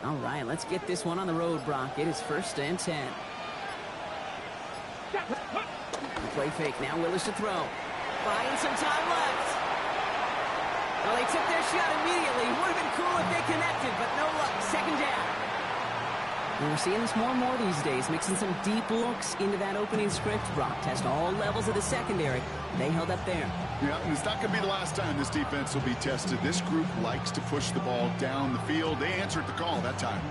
All right, let's get this one on the road, Brock. It is 1st and 10. The play fake. Now Willis to throw. Buying some time left. Well, they took their shot immediately. Would have been cool if they connected, but no luck. 2nd down. And we're seeing this more and more these days, mixing some deep looks into that opening script. Brock test all levels of the secondary. They held up there. Yeah, and it's not going to be the last time this defense will be tested. This group likes to push the ball down the field. They answered the call that time.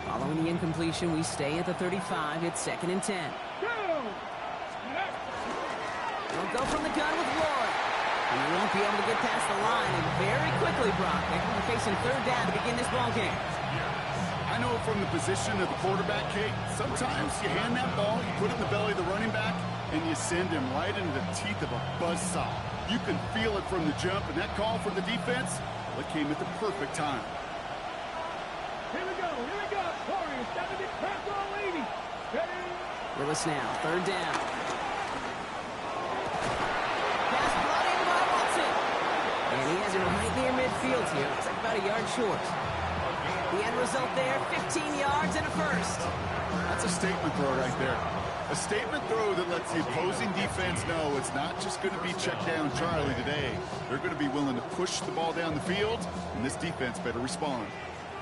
Following the incompletion, we stay at the 35. It's 2nd and 10. They'll go from the gun with Lloyd. And he won't be able to get past the line. And very quickly, Brock, they're facing 3rd down to begin this ball game. I know from the position of the quarterback, Kate, sometimes you hand that ball, you put it in the belly of the running back, and you send him right into the teeth of a buzzsaw. You can feel it from the jump, and that call from the defense, well, it came at the perfect time. Here we go, Corey, it's time to get cracked all lady. Ready? Willis now, 3rd down. Pass brought in by Watson. And he has it right near midfield here. It's like about a yard short. The end result there, 15 yards and a 1st. That's a statement throw right there. A statement throw that lets the opposing defense know it's not just going to be check down Charlie today. They're going to be willing to push the ball down the field, and this defense better respond.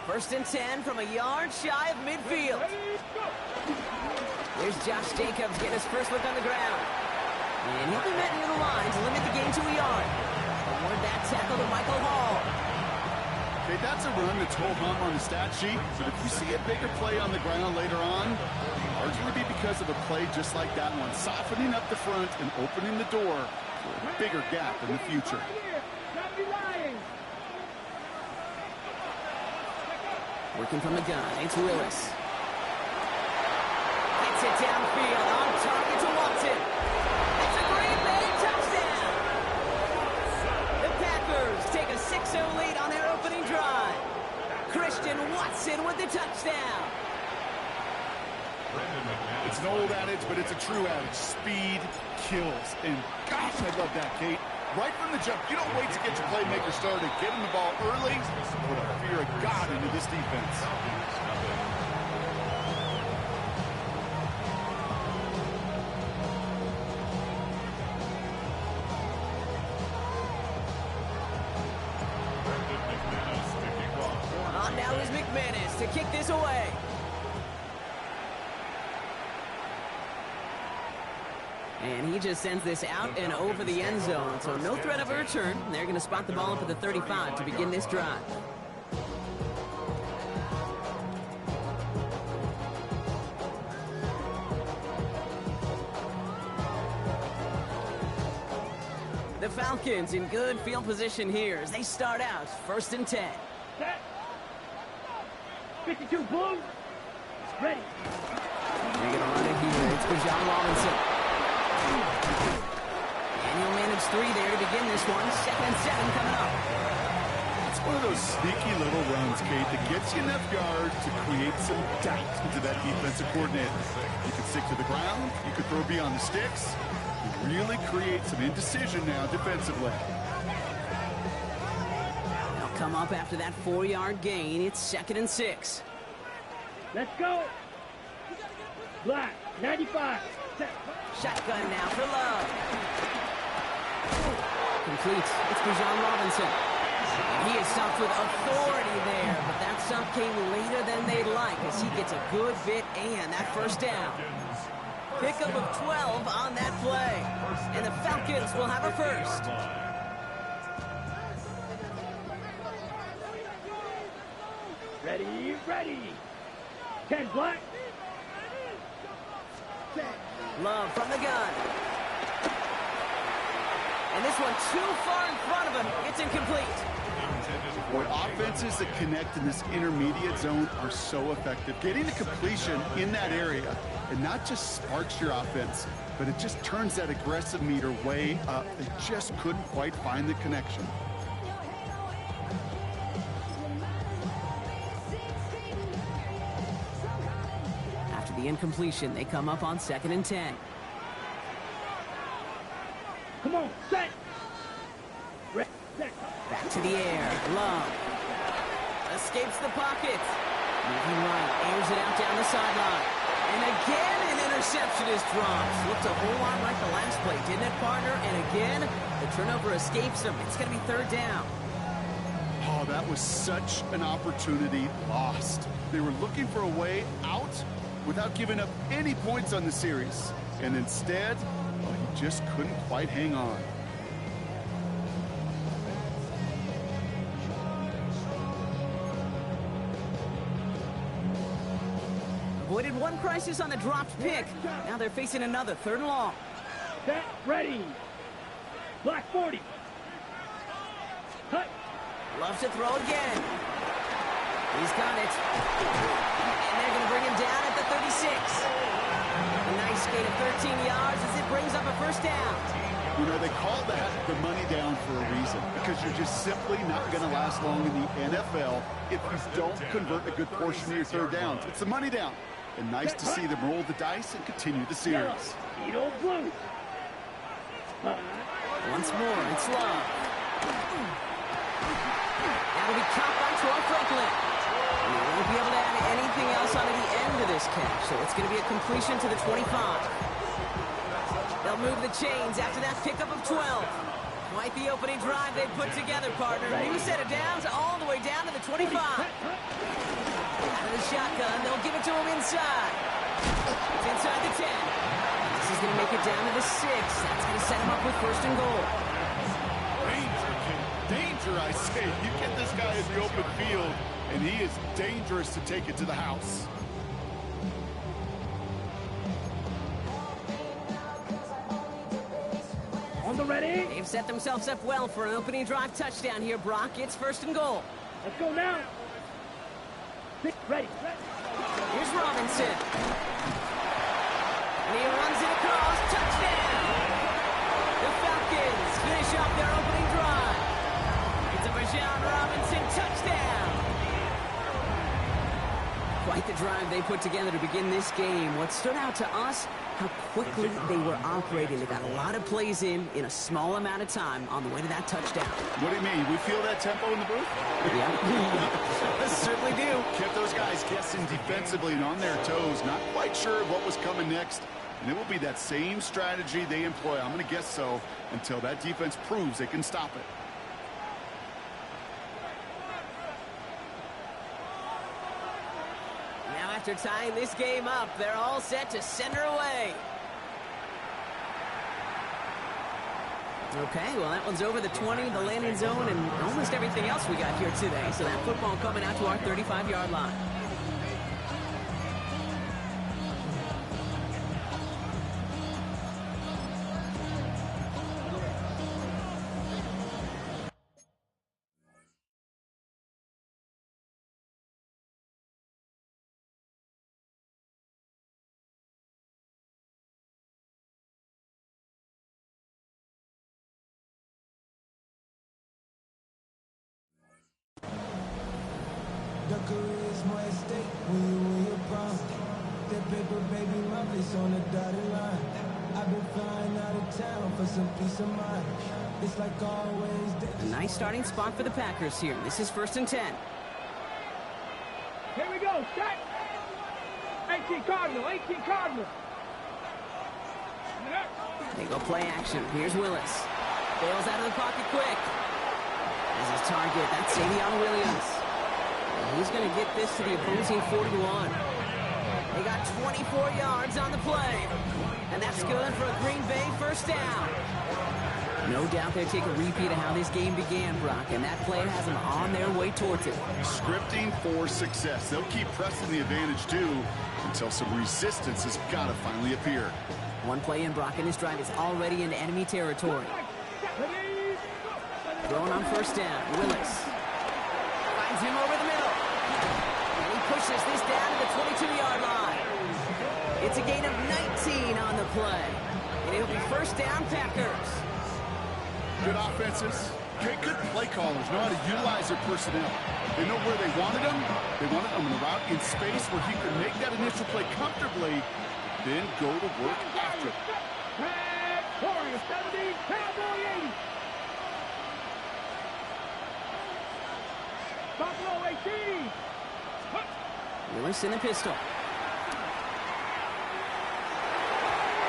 1st and 10 from a yard shy of midfield. There's Josh Jacobs getting his first look on the ground. And he'll be met near the line to limit the gain to a yard. Award that tackle to Michael Hall. Okay, that's a run that's ho-hum on the stat sheet, but if you see a bigger play on the ground later on, largely be because of a play just like that one, softening up the front and opening the door for a bigger gap in the future. Working from the gun, it's Willis. Gets it downfield, on target to Watson. It's a Green Bay touchdown! The Packers take a 6-0 lead on their opening drive. Christian Watson with the touchdown. It's an old adage, but it's a true adage. Speed kills. And gosh, I love that, Kate. Right from the jump, you don't wait to get your playmaker started. Get him the ball early. Put a fear of God into this defense. On now is McManus to kick this away. And he just sends this out and over the end zone, so no threat of a return. They're going to spot the ball up at the 35 to begin this drive. The Falcons in good field position here as they start out 1st and 10. Set. 52 Blue. Ready. They're going to run it here. It's Bijan Robinson. And he'll manage 3 there to begin this one. 2nd and 7 coming up. It's one of those sneaky little runs, Kate, that gets you enough yards to create some doubt into that defensive coordinator. You can stick to the ground. You can throw beyond the sticks. You really create some indecision now defensively. They'll come up after that 4-yard gain. It's 2nd and 6. Let's go. Black, 95. Set. Shotgun now for Love. Complete. It's Bijan Robinson. And he is stopped with authority there, but that stop came later than they'd like as he gets a good bit and that 1st down. Pickup of 12 on that play. And the Falcons will have a 1st. Ready, ready. 10 Black. Set. Love from the gun. And this one too far in front of him. It's incomplete. Boy, offenses that connect in this intermediate zone are so effective. Getting a completion in that area, and not just sparks your offense, but it just turns that aggressive meter way up. They just couldn't quite find the connection. After the incompletion, they come up on 2nd and 10. Come on, set. Back to the air. Love. Escapes the pocket. Moving right. Airs it out down the sideline. And again, an interception is dropped. Looked a whole lot like the last play, didn't it, partner? And again, the turnover escapes him. It's going to be third down. Oh, that was such an opportunity lost. They were looking for a way out without giving up any points on the series. And instead, well, he just couldn't quite hang on. Avoided one crisis on the dropped pick. Now they're facing another, third and long. Set, ready. Black 40. Cut. Loves to throw again. He's got it. And they're going to bring him down at the 36. A nice gain of 13 yards as it brings up a first down. You know, they call that the money down for a reason, because you're just simply not going to last long in the NFL if you don't convert a good portion of your third downs. It's the money down. And nice to see them roll the dice and continue the series. Yellow, blue. Once more, it's Love. That'll be caught by Troy Franklin. And he won't be able to add anything else onto the end of this catch, so it's going to be a completion to the 25. They'll move the chains after that pickup of 12. Quite the opening drive they put together, partner. New set of downs all the way down to the 25. Out of the shotgun, they'll give it to him inside. It's inside the 10. This is going to make it down to the 6. That's going to set him up with first and goal. Danger, kid. Danger, I say. You get this guy in the open field, and he is dangerous to take it to the house. On the ready. They've set themselves up well for an opening drive touchdown here, Brock. It's first and goal. Let's go now. Ready. Here's Robinson. And he runs it across. Touchdown! The Falcons finish off their opening drive. It's a Bijan Robinson touchdown. Quite the drive they put together to begin this game. What stood out to us, how quickly they were operating. They got a lot of plays in a small amount of time on the way to that touchdown. What do you mean? We feel that tempo in the booth? Yeah, certainly do. Kept those guys guessing defensively and on their toes, not quite sure what was coming next. And it will be that same strategy they employ, I'm going to guess so, until that defense proves they can stop it. Now after tying this game up, they're all set to send her away. Okay, well, that one's over the 20, the landing zone, and almost everything else we got here today. So that football coming out to our 35-yard line. The career's my estate when you're proud. That paper, baby, my face on the dotted line. I've been flying out of town for some peace of mind. It's like always. A nice starting spot for the Packers here. This is first and 10. Here we go. Set. 18 Cardinal. 18 Cardinal. They go play action. Here's Willis. Bails out of the pocket quick. As his target, that's Savion Williams. He's going to get this to the opposing 41. They got 24 yards on the play. And that's good for a Green Bay first down. No doubt they take a repeat of how this game began, Brock, and that play has them on their way towards it. Scripting for success. They'll keep pressing the advantage, too, until some resistance has got to finally appear. One play in, Brock, and his drive is already into enemy territory. Throwing on first down, Willis. Finds him over the middle. And he pushes this down to the 22-yard line. It's a gain of 19 on the play. And it'll be first down, Packers. Good offenses, good play callers know how to utilize their personnel. They know where they wanted them. They wanted them in a route in space where he could make that initial play comfortably, then go to work after it. Buffalo 18. Willis in the pistol.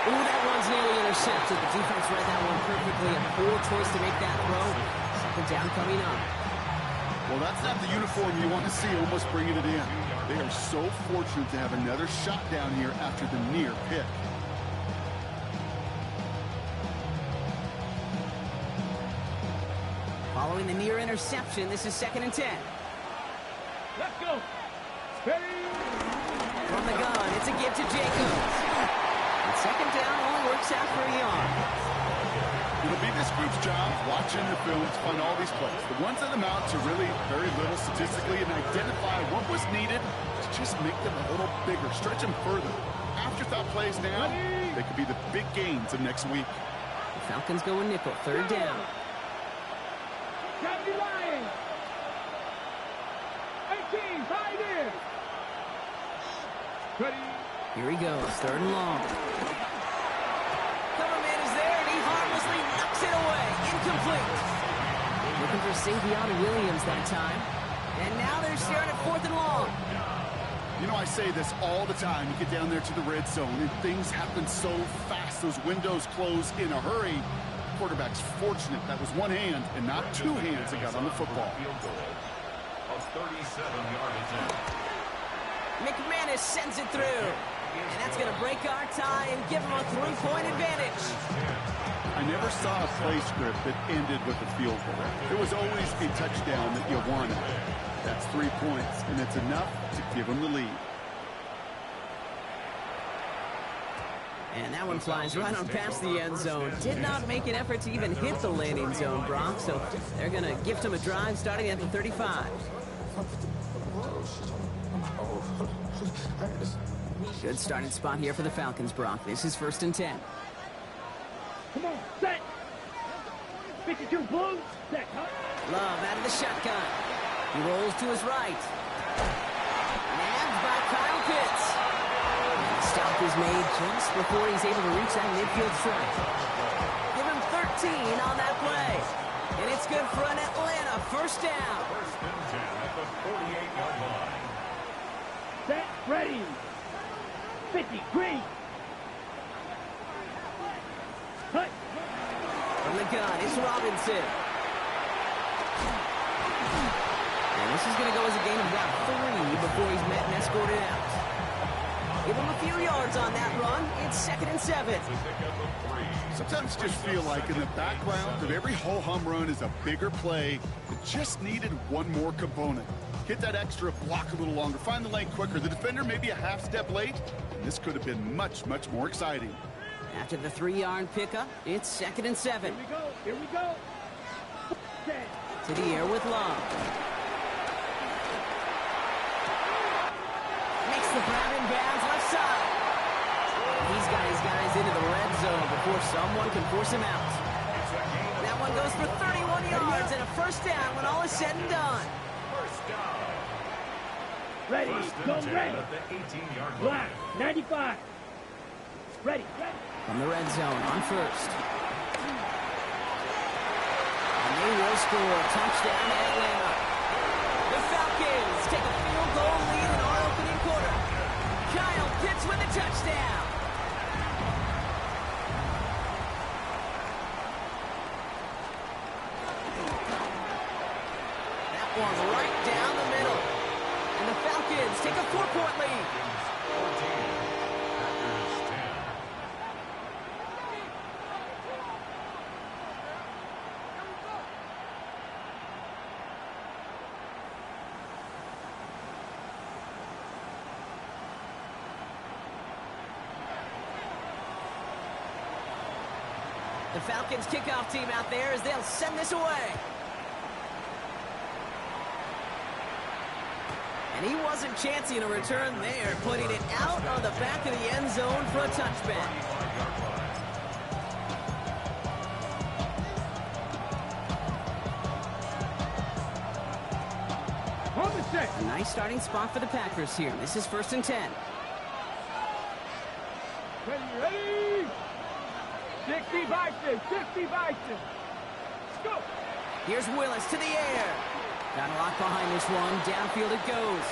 Ooh, that one's nearly intercepted. The defense read that one perfectly. A poor choice to make that throw. Second down coming up. Well, that's not the uniform you want to see almost bringing it in. They are so fortunate to have another shot down here after the near pick. Following the near interception, this is 2nd and 10. Let's go. Ready. From the gun, it's a give to Jacobs. And second down only works out for a yard. It'll be this group's job watching the film to find all these plays. The ones that amount to really very little statistically and identify what was needed to just make them a little bigger, stretch them further. Afterthought plays now, they could be the big gains of next week. The Falcons go in nickel, 3rd down. County Lions. 18, tied in. Ready. Here he goes, 3rd and long. Cover man is there, and he harmlessly knocks it away. Incomplete. Looking for Savion Williams that time. And now they're staring at 4th and long. You know, I say this all the time. You get down there to the red zone, and things happen so fast. Those windows close in a hurry. Quarterback's fortunate that was one hand and not two hands that got on the football. Of 37-yard attempt. McManus sends it through. And that's going to break our tie and give them a 3-point advantage. I never saw a play script that ended with a field goal. There was always a touchdown that you wanted. That's 3 points, and it's enough to give them the lead. And that one flies right on past the end zone. Did not make an effort to even hit the landing zone, Brock. So they're going to gift him a drive starting at the 35. Good starting spot here for the Falcons, Brock. This is 1st and 10. Come on, set. 52 blue, set. Love out of the shotgun. He rolls to his right. Nabbed by Kyle Pitts. Stop is made just before he's able to reach that midfield strike. Give him 13 on that play. And it's good for an Atlanta 1st down. 1st and 10 at the 48-yard line. Set, ready. 50, green. Cut. From the gun, it's Robinson. And this is going to go as a gain of about 3 before he's met and escorted out. Give him a few yards on that run. It's 2nd and 7. Sometimes you just feel like in the background of every ho-hum run is a bigger play that just needed one more component. Hit that extra block a little longer. Find the lane quicker. The defender may be a half step late. And this could have been much, much more exciting. After the 3-yard pickup, it's 2nd and 7. Here we go, here we go. Set. To the air with Love. Makes the grab in bounds left side. He's got his guys into the red zone before someone can force him out. That one goes for 31 yards and a 1st down when all is said and done. Ready, go ready. At the 18-yard line. Black, 95. Ready, ready. From the red zone on 1st. And they will score. Touchdown Atlanta. The Falcons take a field goal lead in our opening quarter. Kyle Pitts with a touchdown. That one right down the middle. And the Falcons take a 4-point lead. 14. Packers 10. The Falcons kickoff team out there as they'll send this away. And he wasn't chancing a return there, putting it out on the back of the end zone for a touchback. A nice starting spot for the Packers here. This is 1st and 10. Ready, ready. 60 Bison, 60 Bison. Let's go. Here's Willis to the air. Got a lot behind this one. Downfield it goes.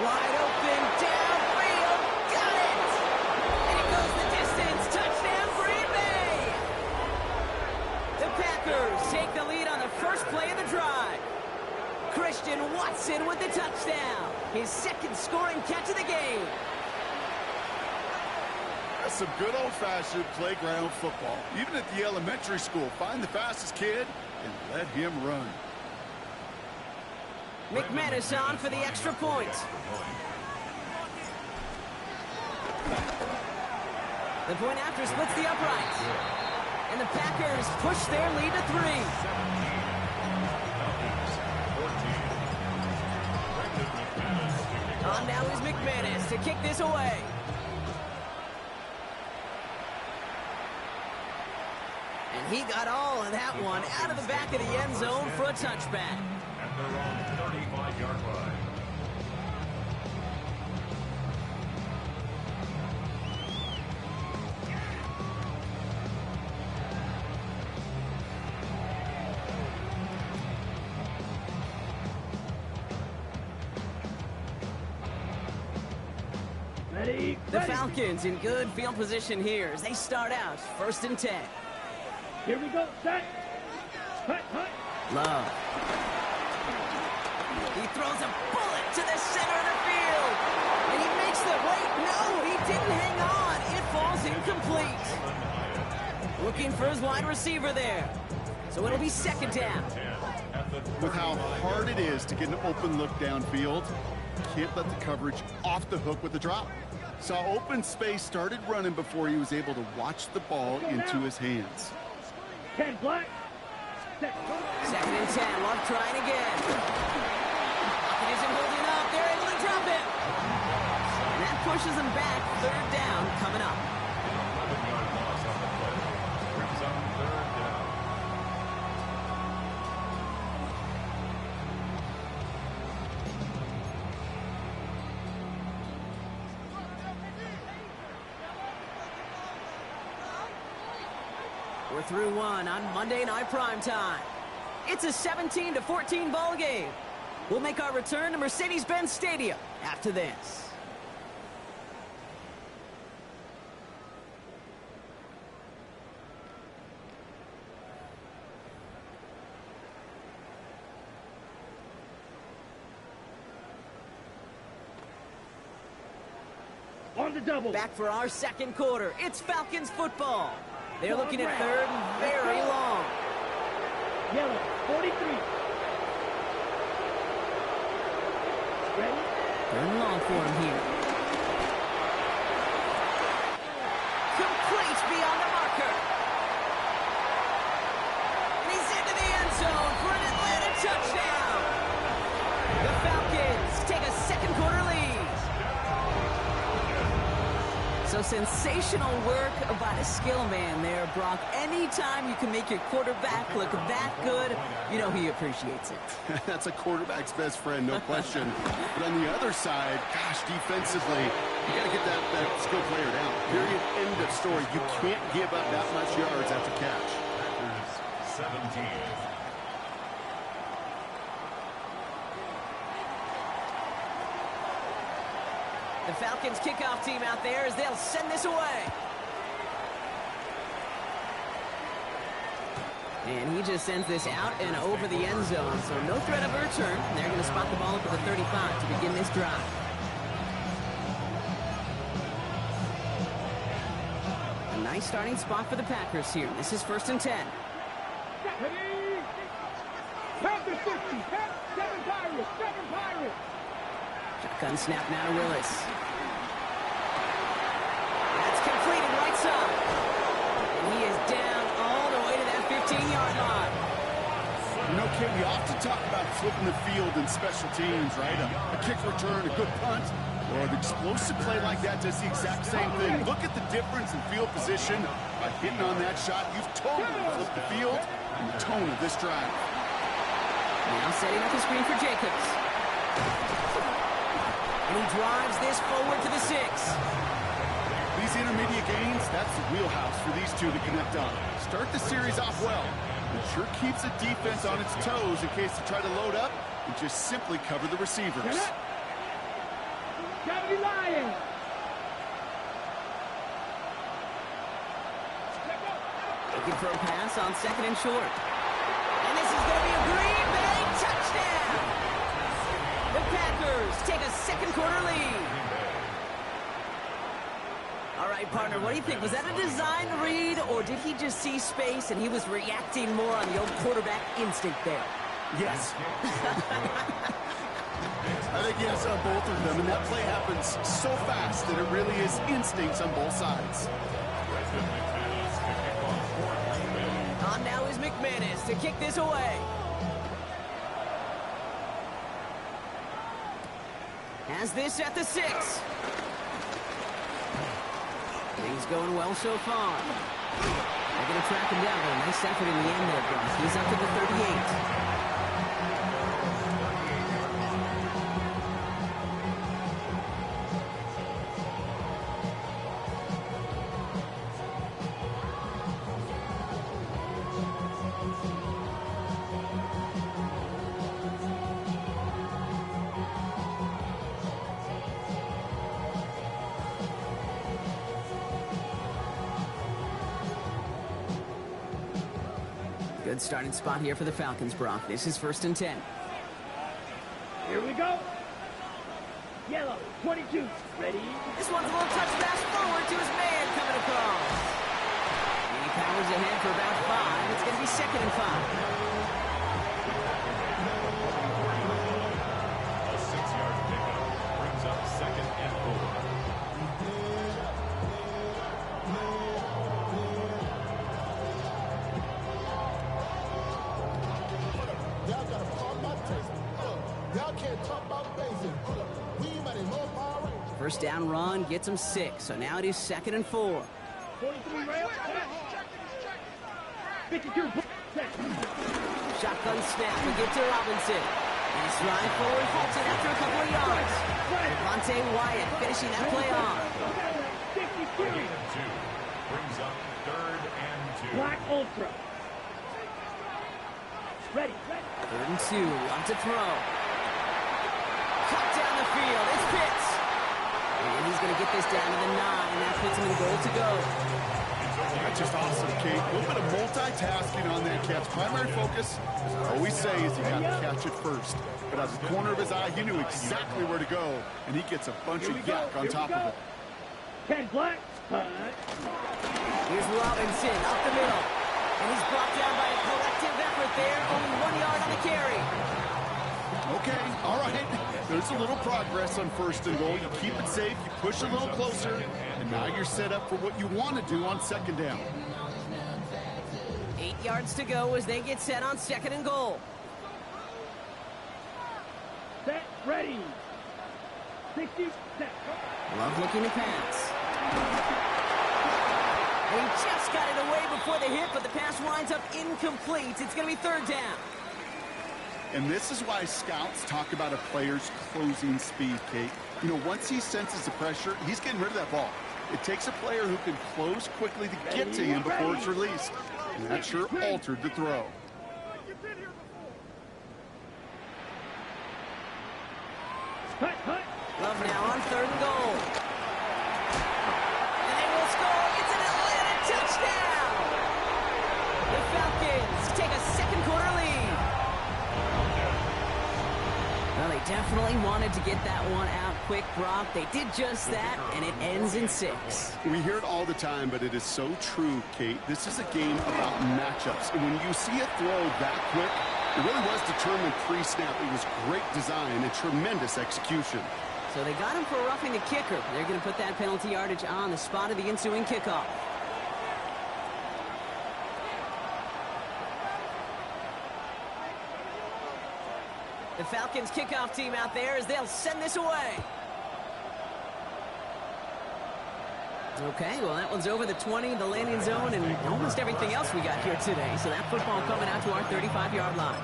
Wide open, downfield. Got it! And it goes the distance. Touchdown, Green Bay! The Packers take the lead on the first play of the drive. Christian Watson with the touchdown. His second scoring catch of the game. That's some good old-fashioned playground football. Even at the elementary school, find the fastest kid and let him run. McManus on for the extra point. The point after splits the uprights. And the Packers push their lead to 3. On now is McManus to kick this away. And he got all of that one out of the back of the end zone for a touchback. At their own 35-yard line. Ready? The Ready. Falcons in good field position here as they start out 1st and 10. Here we go. Set. Hut, hut. Love. He throws a bullet to the center of the field. And he makes the wait. No, he didn't hang on. It falls incomplete. Looking for his wide receiver there. So it'll be 2nd down. With how hard it is to get an open look downfield, can't let the coverage off the hook with the drop. Saw open space, started running before he was able to watch the ball into his hands. 10 black. Set. 2nd and 10. Love trying again. It isn't holding up. They're able to drop it. And that pushes them back. 3rd down coming up. 11-yard loss on the play. Brings up 3rd down. We're through one on Monday Night Primetime. It's a 17-14 ball game. We'll make our return to Mercedes-Benz Stadium after this. On the double. Back for our 2nd quarter. It's Falcons football. They're looking at 3rd and very long. Yellow. 43. Ready? 3rd and long for him here. Complete beyond the marker. And he's into the end zone for an Atlanta touchdown. The Falcons take a 2nd quarter lead. So sensational work by the skill man there, Brock. Anytime you can make your quarterback look that good, you know he appreciates it. That's a quarterback's best friend, no question. But on the other side, gosh, defensively, you got to get that skill player down. Period. End of story. You can't give up that much yards after catch. Packers 17. The Falcons kickoff team out there as they'll send this away. And he just sends this out and over the end zone, so no threat of a return. They're going to spot the ball up at the 35 to begin this drive. A nice starting spot for the Packers here. This is 1st and 10. Ready? Panthers 50. 7 Pirates. 7 Pirates. Shotgun snap now to Willis. That's completed right side. And he is down all the way to that 15-yard line. You know, Kid, we often talk about flipping the field in special teams, right? A kick return, a good punt, or the explosive play like that does the exact same thing. Look at the difference in field position. By hitting on that shot, you've totally flipped the field and the tone of this drive. Now setting up the screen for Jacobs. And he drives this forward to the 6. These intermediate gains, that's the wheelhouse for these two to connect on. Start the series off well. It sure keeps the defense on its toes in case they try to load up and just simply cover the receivers. Cavity Lions. Looking for a pass on 2nd and short. And this is going to be a Green Bay touchdown. The Packers take a second quarter lead. All right, partner, what do you think? Was that a design read, or did he just see space and he was reacting more on the old quarterback instinct there? Yes. I think yes on both of them, and that play happens so fast that it really is instincts on both sides. On now is McManus to kick this away. Has this at the 6. Things going well so far. They're going to track him down, but a nice effort in the end there, Brock. He's up to the 38. Good starting spot here for the Falcons, Brock. This is 1st and 10. Here we go. Yellow, 22. Ready? This one's a little touch pass forward to his man coming across. And he powers ahead for about 5. It's going to be 2nd and 5. A 6-yard pickup brings up 2nd and 4. First down run gets him 6, so now it is 2nd and 4. 43 rail. 52. Shotgun snap, we get to Robinson. And his drive forward halted after a couple of yards. Devontae Wyatt finishing that play off. 52. 2 brings up 3rd and 2. Black Ultra. Ready. 3rd and 2, up to throw. Cut down the field, it's Pitts. And he's going to get this down to the 9, and that puts him in goal to go. That's just awesome, Kate. A little bit of multitasking on that catch. Primary focus, as I always say, is you got to catch it first. But out of the corner of his eye, he knew exactly where to go, and he gets a bunch of yak on top of it. 10 Black. Here's Robinson up the middle. And he's brought down by a collective effort there. Only 1 yard on the carry. Okay, all right. There's a little progress on 1st and goal. You keep it safe, you push a little closer, and now you're set up for what you want to do on 2nd down. 8 yards to go as they get set on 2nd and goal. Set. Ready. 60. Set. Love looking to pass. And he just got it away before the hit, but the pass winds up incomplete. It's going to be 3rd down. And this is why scouts talk about a player's closing speed, Kate. You know, once he senses the pressure, he's getting rid of that ball. It takes a player who can close quickly to get to him before it's released. And that sure altered the throw. Love now on 3rd and goal. And they will score. It's an Atlanta touchdown. The Falcons take a second quarter lead. Well, they definitely wanted to get that one out quick, Brock. They did just that, and it ends in 6. We hear it all the time, but it is so true, Kate. This is a game about matchups. And when you see a throw that quick, it really was determined pre-snap. It was great design and tremendous execution. So they got him for roughing the kicker. They're going to put that penalty yardage on the spot of the ensuing kickoff. The Falcons kickoff team out there as they'll send this away. Okay, well, that one's over the 20, the landing zone, and almost everything else we got here today. So that football coming out to our 35-yard line.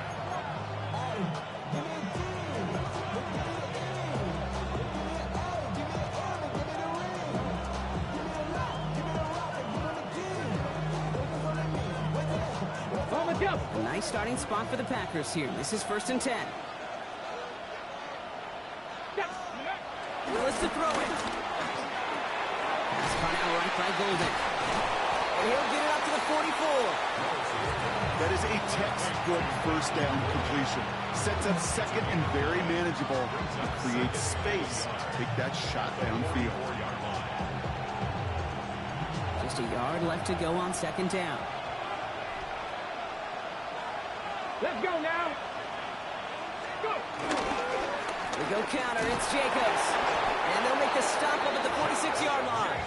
A nice starting spot for the Packers here. This is 1st and 10. Willis to throw it. Pass caught out right by Golden. And he'll get it up to the 44. That is a textbook first down completion. Sets up second and very manageable. Creates space to take that shot downfield. Just a yard left to go on second down. Let's go now. Go. We go counter. It's Jacobs. And they'll make the stop up at the 46-yard line.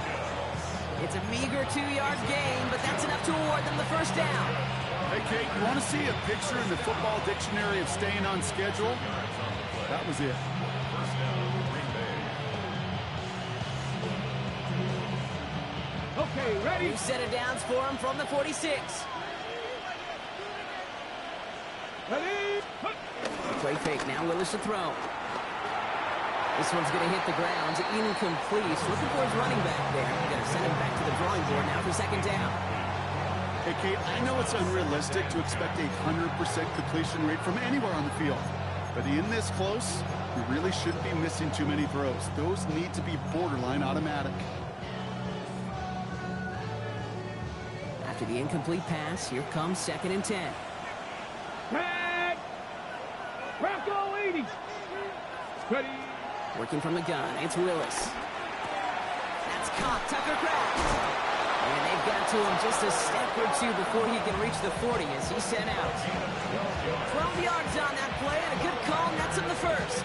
It's a meager 2-yard gain, but that's enough to award them the first down. Hey, Kate, you want to see a picture in the football dictionary of staying on schedule? That was it. Okay, ready? New set of downs for him from the 46. Ready? Play fake now. Willis to throw. This one's going to hit the ground. Incomplete. Looking for his running back there. Going to send him back to the drawing board now for second down. Hey, Kate, I know it's unrealistic to expect a 100% completion rate from anywhere on the field. But in this close, you really shouldn't be missing too many throws. Those need to be borderline automatic. After the incomplete pass, here comes second and 10. Tag. Bronco 80. Ready? Working from the gun, it's Willis. That's caught. Tucker Kraft. And they've got to him just a step or two before he can reach the 40 as he sent out. 12 yards on that play and a good call, and that's him the first.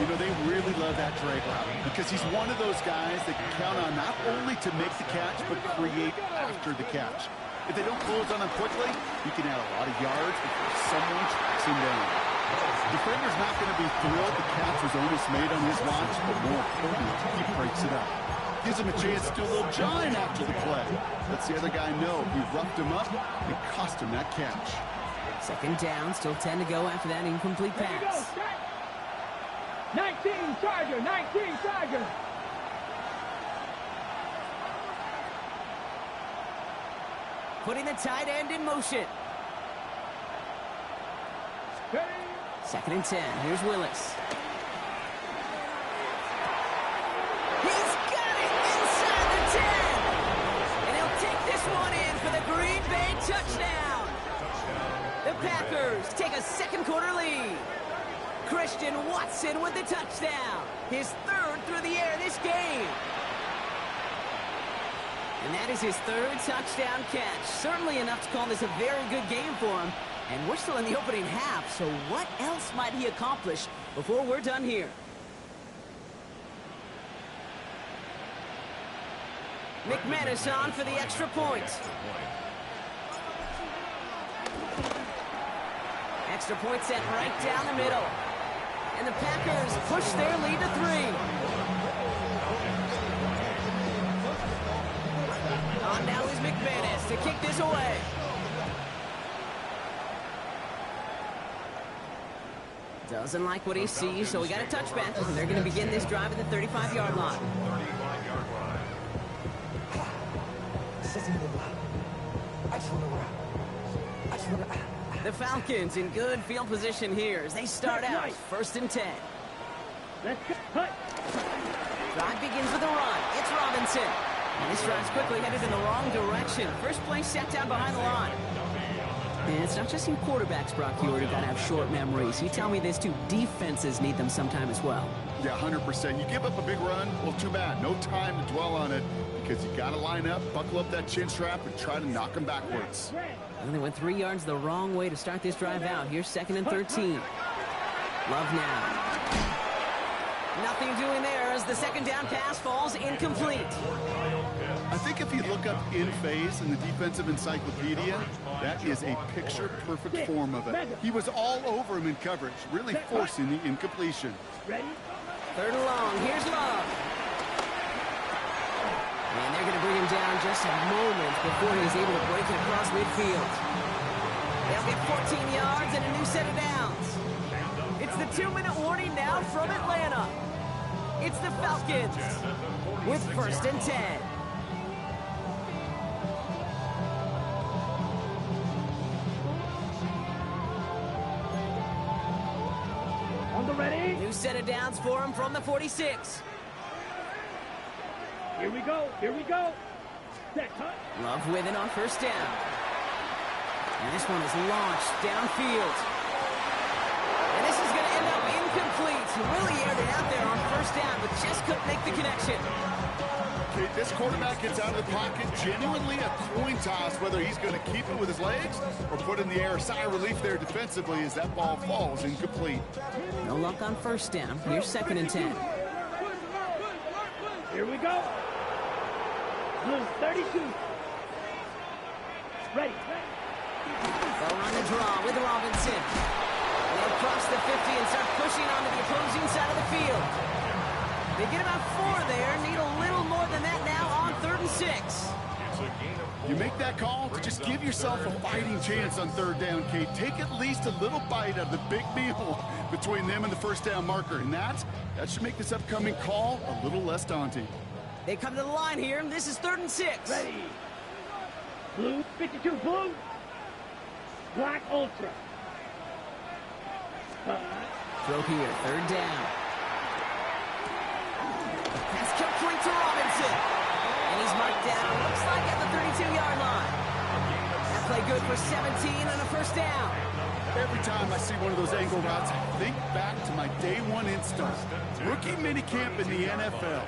You know, they really love that drag route because he's one of those guys that can count on not only to make the catch, but create after the catch. If they don't close on him quickly, he can add a lot of yards before someone tracks him down. The defender's not going to be thrilled the catch was almost made on his watch, but more importantly, he breaks it up. Gives him a chance to do a little jawing after the play. Lets the other guy know he roughed him up and cost him that catch. Second down, still 10 to go after that incomplete pass. 19 Charger, 19 Charger. Putting the tight end in motion. Ready? Second and 10. Here's Willis. He's got it inside the 10. And he'll take this one in for the Green Bay touchdown. The Packers take a second quarter lead. Christian Watson with the touchdown. His third through the air this game. And that is his third touchdown catch. Certainly enough to call this a very good game for him. And we're still in the opening half, so what else might he accomplish before we're done here? McManus on for the extra point. Extra point sent right down the middle. And the Packers push their lead to 3. On now is McManus to kick this away. Doesn't like what he sees, so we got a touchback. And they're going to begin this drive at the 35-yard line. The Falcons in good field position here as they start out first and 10. Let's cut. Drive begins with a run. It's Robinson. And this drive's quickly headed in the wrong direction. First play set down behind the line. And it's not just in quarterbacks, Brock Huard, who got to have short memories. You tell me this too, defenses need them sometime as well. Yeah, 100%. You give up a big run, well, too bad. No time to dwell on it because you got to line up, buckle up that chin strap, and try to knock them backwards. And they went 3 yards the wrong way to start this drive out. Here's second and 13. Love now. Nothing doing there as the second down pass falls incomplete. I think if you look up in phase in the defensive encyclopedia, that is a picture-perfect form of it. He was all over him in coverage, really forcing the incompletion. Ready? Third and long. Here's Love. And they're going to bring him down just a moment before he's able to break it across midfield. They'll get 14 yards and a new set of downs. It's the 2-minute warning now from Atlanta. It's the Falcons with first and 10. On the ready? New set of downs for him from the 46. Here we go. Here we go. Set, cut. Love with it on first down. And this one is launched downfield. And this is going to end up incomplete. Really aired it out there on first down, but just couldn't make the connection. Okay, this quarterback gets out of the pocket, genuinely a coin toss, whether he's going to keep it with his legs or put in the air. Sigh of relief there defensively as that ball falls incomplete. No luck on first down. Here's 2nd and 10. Here we go. Blue 32. Ready. They'll run the draw with Robinson. They'll cross the 50 and start pushing onto the opposing side of the field. They get about 4 there. Need a little more than that now on 3rd and 6. You make that call to just give yourself a fighting chance on 3rd down, Kate. Take at least a little bite out of the big meal between them and the first down marker. And that should make this upcoming call a little less daunting. They come to the line here. This is 3rd and 6. Ready. Blue 52. Blue. Black Ultra. Throw here. 3rd down. Pass complete to Robinson. And he's marked down, looks like at the 32-yard line. That play good for 17 and a first down. Every time I see one of those angle routes, I think back to my day one instinct. Rookie minicamp in the NFL.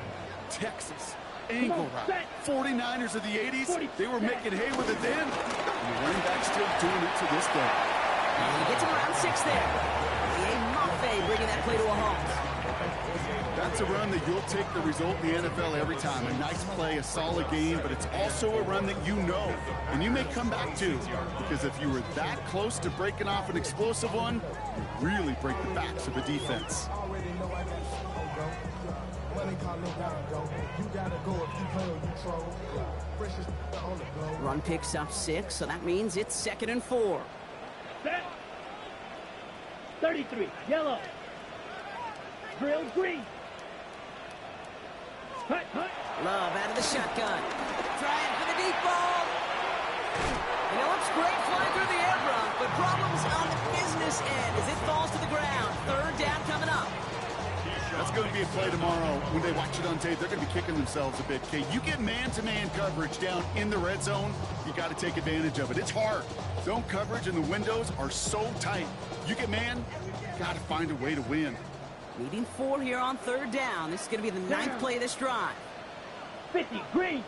Texas. Angle route. 49ers of the 80s. They were making hay with it then. And the running back's still doing it to this day. And he gets him around 6 there. The Mafe bringing that play to a halt. That's a run that you'll take the result in the NFL every time. A nice play, a solid game, but it's also a run that you know. And you may come back to, because if you were that close to breaking off an explosive one, you really break the backs of a defense. Run picks up 6, so that means it's 2nd and 4. Set. 33. Yellow. Drill green. Hut, hut. Love out of the shotgun. Trying for the deep ball. And it looks great flying through the air, Brock, but problems on the business end as it falls to the ground. 3rd down coming up. That's going to be a play tomorrow. When they watch it on tape, they're going to be kicking themselves a bit. Okay, you get man-to-man coverage down in the red zone, you got to take advantage of it. It's hard. Zone coverage and the windows are so tight. You get man, got to find a way to win. Needing 4 here on 3rd down. This is going to be the 9th play of this drive. 50. Green.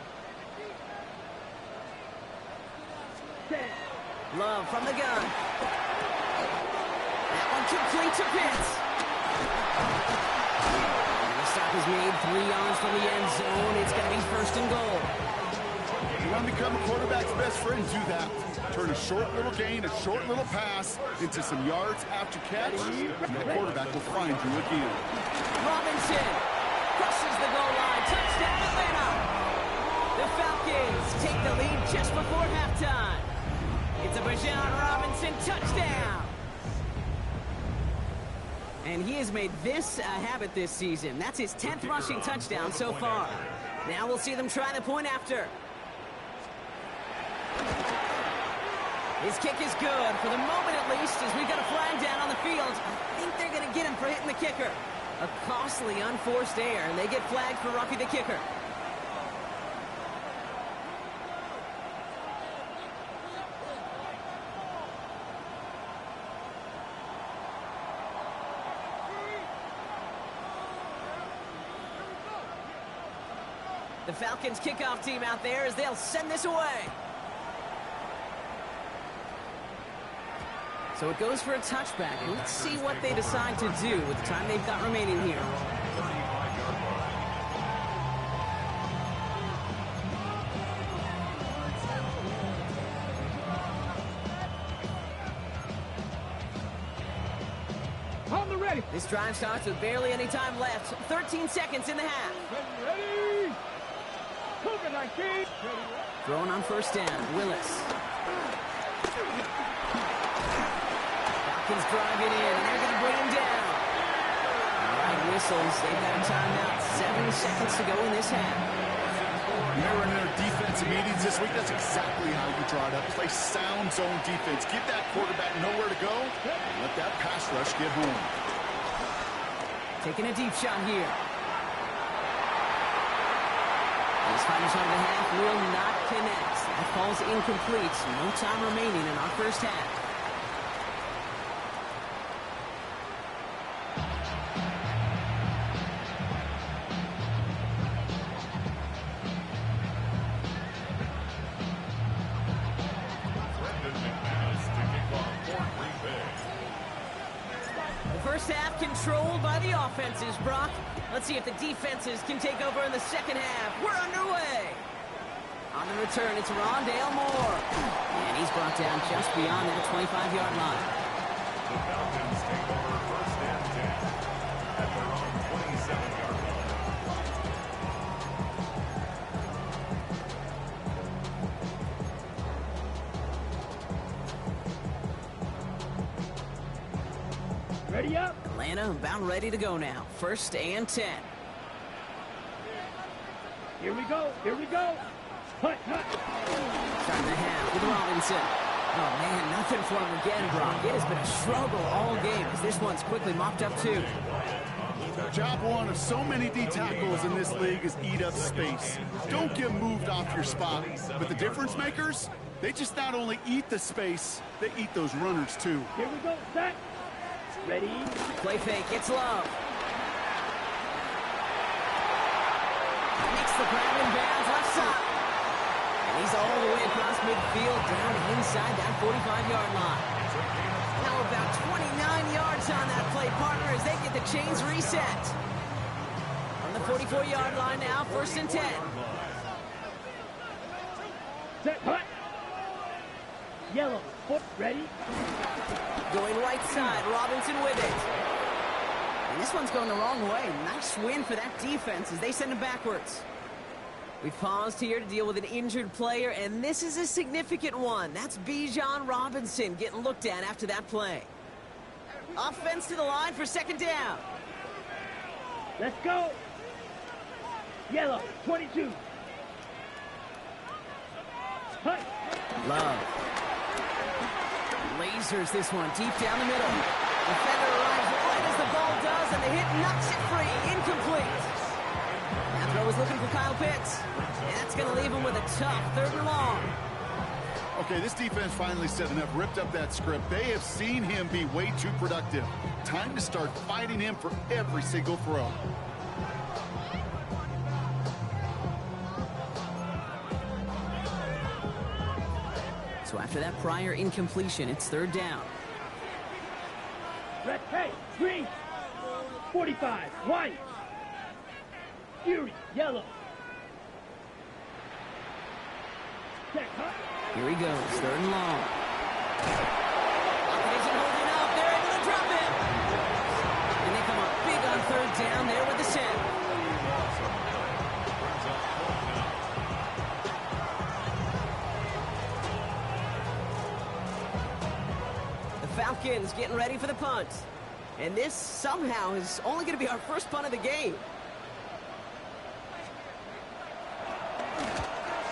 Set. Love from the gun. That one complete to Pitts. And the stop is made 3 yards from the end zone. It's going to be 1st and goal. You want to become a quarterback's best friend, do that. Turn a short little gain, a short little pass into some yards after catch, and the quarterback will find you again. Robinson crosses the goal line. Touchdown, Atlanta. The Falcons take the lead just before halftime. It's a Bijan Robinson touchdown. And he has made this a habit this season. That's his 10th rushing touchdown so far. Now we'll see them try the point after. His kick is good, for the moment at least, as we've got a flag down on the field. I think they're going to get him for hitting the kicker. A costly unforced error, and they get flagged for roughing the kicker. The Falcons kickoff team out there as they'll send this away. So it goes for a touchback. And let's see what they decide to do with the time they've got remaining here. On the ready. This drive starts with barely any time left. 13 seconds in the half. Ready. Cougar 19. Throwing on first down. Willis. Falcons drive it in, and they're going to bring him down. All right, whistles. They've got a timeout. 7 seconds to go in this half. Remember in their defensive meetings this week, that's exactly how you draw it up. Play sound zone defense. Give that quarterback nowhere to go, and let that pass rush get home. Taking a deep shot here. His final shot of the half will not connect. That falls incomplete. No time remaining in our first half. First half controlled by the offenses, Brock. Let's see if the defenses can take over in the second half. We're underway. On the return, it's Rondale Moore. And he's brought down just beyond that 25-yard line. The Falcons take over first and 10 at their own 27-yard line. Ready up. Atlanta about ready to go now. First and 10. Here we go. Here we go. Hut, hut. Starting the half with Robinson. Oh, man, nothing for him again, Brock. It has been a struggle all game as this one's quickly mopped up, too. Job one of so many D tackles in this league is eat up space. Don't get moved off your spot. But the difference makers, they just not only eat the space, they eat those runners, too. Here we go. Set. Ready. Play fake. It's Love. Makes the grab in bounds left side. And he's all the way across midfield down inside that 45-yard line. Now about 29 yards on that play, partner, as they get the chains reset. On the 44-yard line now, first and 10. Set. Hut. Yellow. Foot. Ready. Going right side, Robinson with it. And this one's going the wrong way. Nice win for that defense as they send him backwards. We've paused here to deal with an injured player, and this is a significant one. That's Bijan Robinson getting looked at after that play. Offense to the line for second down. Let's go. Yellow. 22. Hut. Love. Lasers this one deep down the middle. Defender arrives right as the ball does, and the hit knocks it free. Incomplete. That throw was looking for Kyle Pitts. And that's going to leave him with a tough third and long. Okay, this defense finally said enough, ripped up that script. They have seen him be way too productive. Time to start fighting him for every single throw. So after that prior incompletion, it's third down. Red. Hey. Green. 45. White. Fury. Yellow. Check. Hut. Here he goes, third and long. Opposition holding up, they're able to drop him. And they come up big on third down there with the set. The Falcons getting ready for the punt. And this somehow is only going to be our first punt of the game.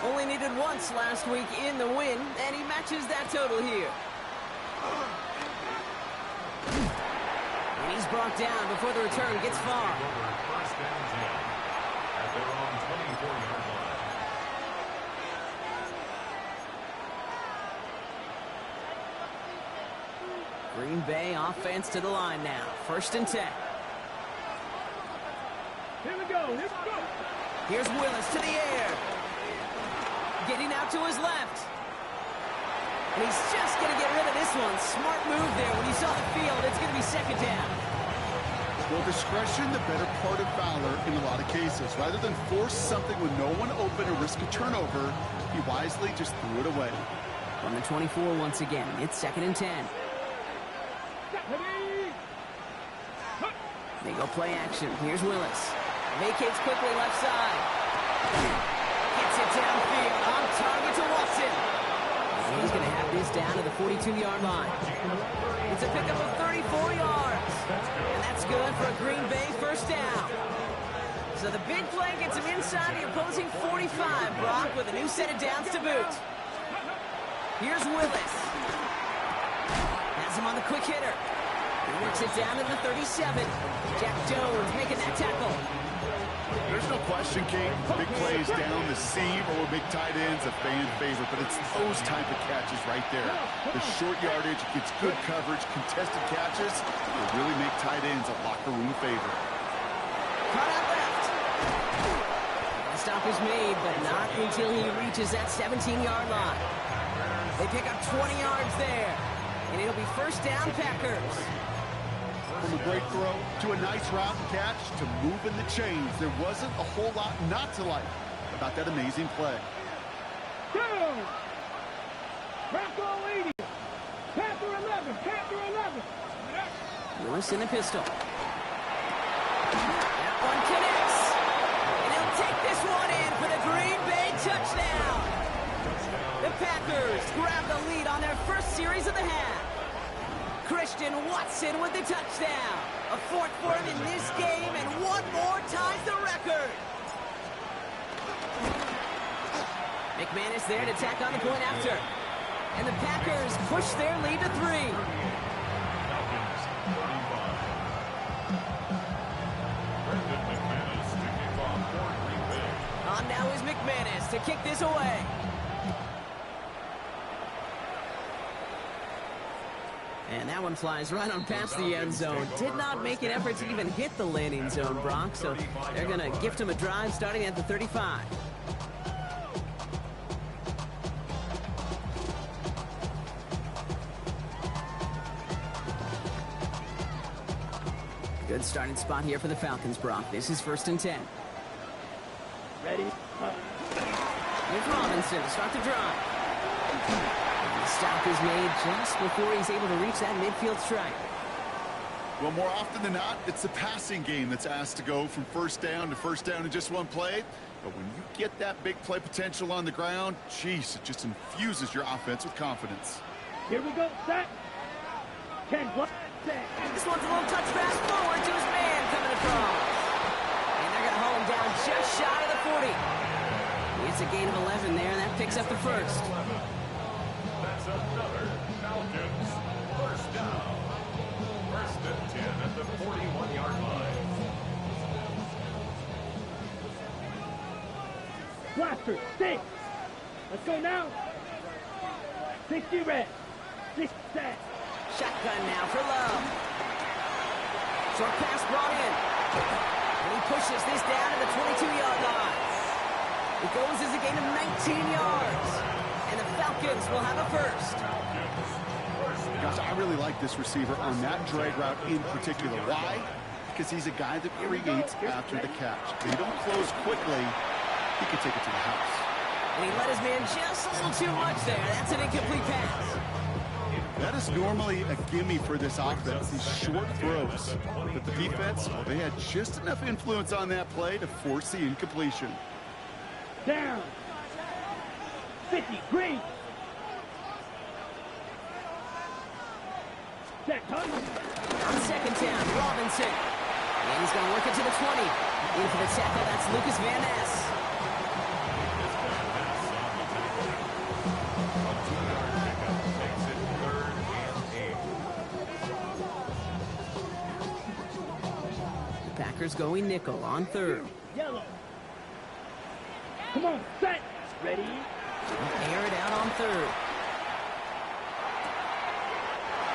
Only needed once last week in the win, and he matches that total here. And he's brought down before the return gets far. First and 10 at their own 24-yard line. Green Bay offense to the line now. First and 10. Here we go. Here we go. Here's Willis to the air. Getting out to his left. And he's just going to get rid of this one. Smart move there. When he saw the field, it's going to be second down. Well, discretion, the better part of valor in a lot of cases. Rather than force something with no one open or risk a turnover, he wisely just threw it away. From the 24 once again, it's second and 10. Ready. Hut. They go play action. Here's Willis. Vacates quickly left side. Gets it downfield. On target to Watson. And he's going to have this down to the 42-yard line. It's a pickup of 34 yards. And that's good for a Green Bay first down. So the big play gets him inside the opposing 45, Brock, with a new set of downs to boot. Here's Willis. Has him on the quick hitter. He works it down to the 37. Jack Jones making that tackle. There's no question, King. Big plays down the seam or big tight ends, a fan favorite, but it's those type of catches right there. The short yardage gets good coverage, contested catches will really make tight ends a locker room favorite. Caught out left. The stop is made, but not until he reaches that 17-yard line. They pick up 20 yards there, and it'll be first down Packers. From a great throw to a nice route and catch to moving the chains, there wasn't a whole lot not to like about that amazing play. Down. Packer 80. Packer 11. Packer 11. Willis in the pistol. That one connects. And he'll take this one in for the Green Bay touchdown. The Packers grab the lead on their first series of the half. Christian Watson with the touchdown. A fourth for him in this game, and one more ties the record. McManus there to tack on the point after. And the Packers push their lead to 3. On now is McManus to kick this away. And that one flies right on past the end zone. Did not make an effort to even hit the landing zone, Brock. So they're going to gift him a drive starting at the 35. Good starting spot here for the Falcons, Brock. This is 1st and 10. Ready? Here's Robinson to start the drive. The stop is made just before he's able to reach that midfield strike. Well, more often than not, it's the passing game that's asked to go from first down in just one play. But when you get that big play potential on the ground, geez, it just infuses your offense with confidence. Here we go. Set. 10 block. Set. This one's a little touch pass forward to his man coming across. And they're going to haul him down just shy of the 40. It's a gain of 11 there, and that picks up the first. That's another Falcons first down. 1st and 10 at the 41-yard line. Blaster. 6. Let's go now. 60 red. 6 set. Shotgun now for Love. Short pass brought in. And he pushes this down to the 22-yard line. It goes as a gain of 19 yards. And the Falcons will have a first. Gosh, I really like this receiver on that drag route in particular. Why? Because he's a guy that creates after the catch. If you don't close quickly, he could take it to the house. And he let his man just a little too much there. That's an incomplete pass. That is normally a gimme for this offense, these short throws. But the defense, well, they had just enough influence on that play to force the incompletion. Down. 50. Green. Set. Hunt. On second down, Robinson. And he's going to work it to the 20. In for the tackle, that's Lucas Van Ness. The Packers going nickel on 3rd. Yellow. Come on. Set. Ready. Air it out on 3rd.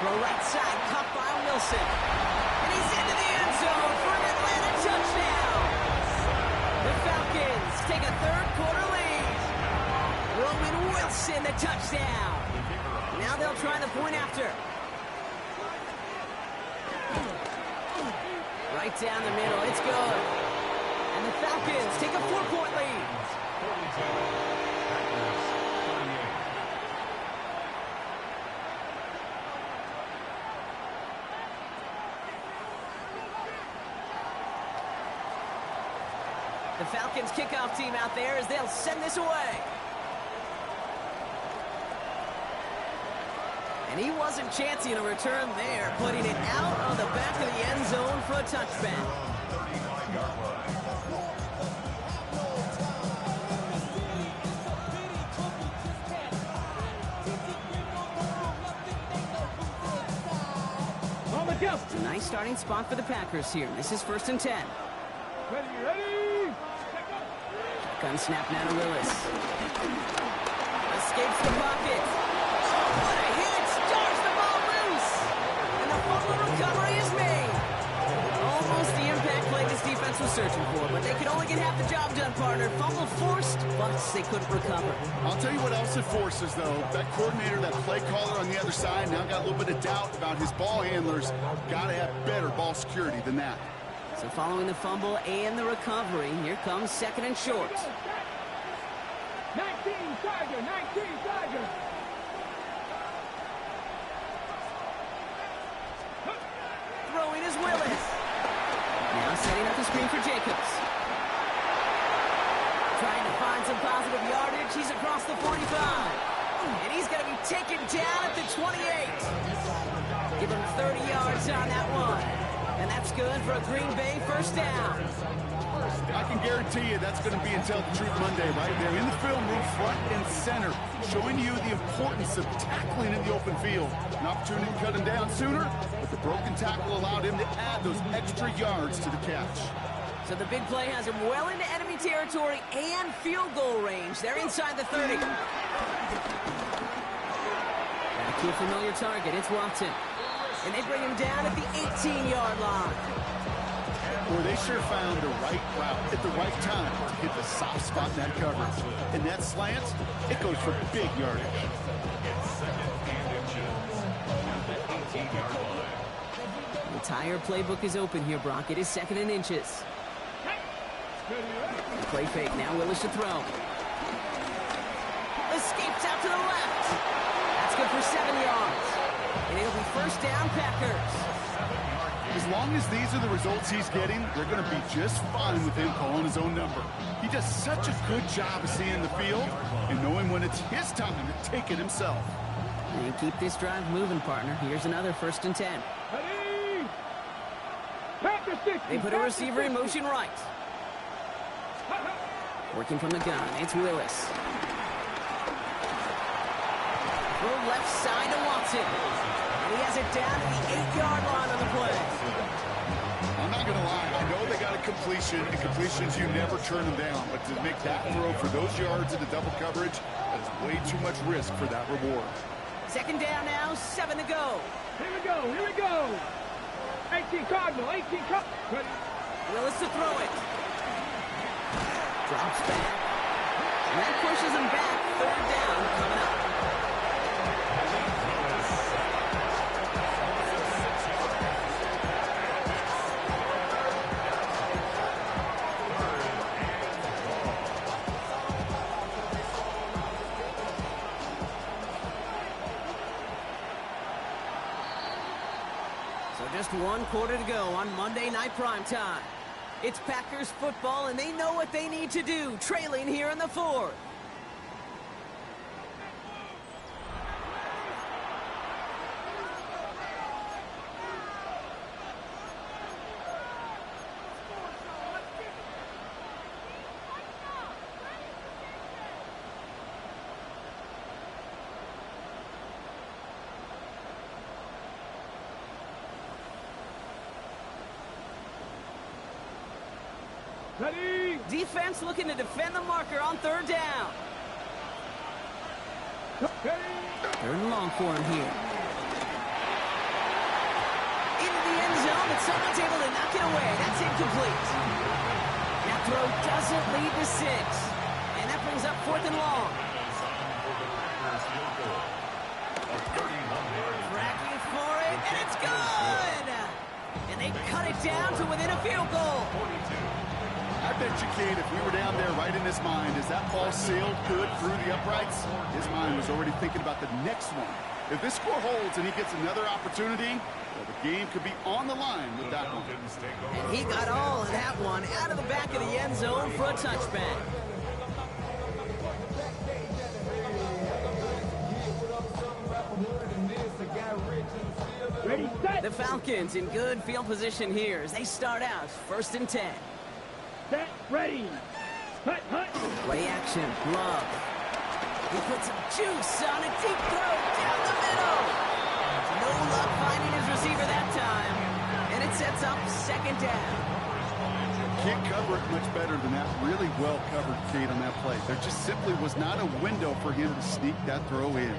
Throw right side, caught by Wilson. And he's into the end zone for an Atlanta touchdown. The Falcons take a 3rd quarter lead. Roman Wilson, the touchdown. Now they'll try the point after. Right down the middle, it's good. And the Falcons take a 4-point lead. The Falcons kickoff team out there as they'll send this away. And he wasn't chancing a return there, putting it out on the back of the end zone for a touchback. 39-yard line. on the jump. It's a nice starting spot for the Packers here. This is 1st and 10. Ready, ready. Gun snap now to Willis. Escapes the pocket. Oh, what a hit! Starts the ball loose. And the fumble recovery is made. Almost the impact play this defense was searching for, but they could only get half the job done, partner. Fumble forced, but they couldn't recover. I'll tell you what else it forces, though. That coordinator, that play caller on the other side, now got a little bit of doubt about his ball handlers. Got to have better ball security than that. So following the fumble and the recovery, here comes 2nd and short. 19 Tiger, 19 Tiger. Throwing is Willis. Now setting up the screen for Jacobs. Trying to find some positive yardage. He's across the 45. And he's going to be taken down at the 28. Give him 30 yards on that one. And that's good for a Green Bay 1st down. I can guarantee you that's going to be in Tell the Truth Monday right there in the film room, front and center, showing you the importance of tackling in the open field. An opportunity to cut him down sooner, but the broken tackle allowed him to add those extra yards to the catch. So the big play has him well into enemy territory and field goal range. They're inside the 30. Back to a familiar target. It's Watson. And they bring him down at the 18-yard line. Boy, they sure found the right route at the right time to hit the soft spot in that coverage. And that slant, it goes for big yardage. The entire playbook is open here, Brock. It is 2nd and inches. The play fake. Now Willis to throw. Escapes out to the left. That's good for 7 yards. And it'll be 1st down, Packers. As long as these are the results he's getting, they're going to be just fine with him calling his own number. He does such a good job of seeing the field and knowing when it's his time to take it himself. And keep this drive moving, partner. Here's another 1st and 10. Ready. Packers 60. They put a receiver in motion right. Working from the gun, it's Willis. Throw left side to Watson. And he has it down to the 8-yard line on the play. I'm not going to lie. I know they got a completion, and completions, you never turn them down. But to make that throw for those yards in the double coverage, that is way too much risk for that reward. 2nd down now, 7 to go. Here we go, here we go. 18 Cardinal, 18 Cardinal. Ready. Willis to throw it. Drops back. And that pushes him back. 3rd down coming up. So just 1 quarter to go on Monday Night Primetime. It's Packers football, and they know what they need to do, trailing here in the 4th. Ready. Defense looking to defend the marker on 3rd down. Ready. 3rd and long for him here. Into the end zone, but someone's able to knock it away. That's incomplete. That throw doesn't lead to 6. And that brings up 4th and long. Tracking for it, and it's good! And they cut it down to within a field goal. I bet you, Kate, if we were down there right in his mind, as that ball sailed good through the uprights, his mind was already thinking about the next one. If this score holds and he gets another opportunity, well, the game could be on the line with that one. And he got all of that one out of the back of the end zone for a touchback. Ready, set. The Falcons in good field position here as they start out 1st and 10. Set, ready. Hut, hut. Play action, Love. He puts some juice on a deep throw down the middle. No luck finding his receiver that time. second down. Can't cover it much better than that. Really well covered, Kate, on that play. There just simply was not a window for him to sneak that throw in.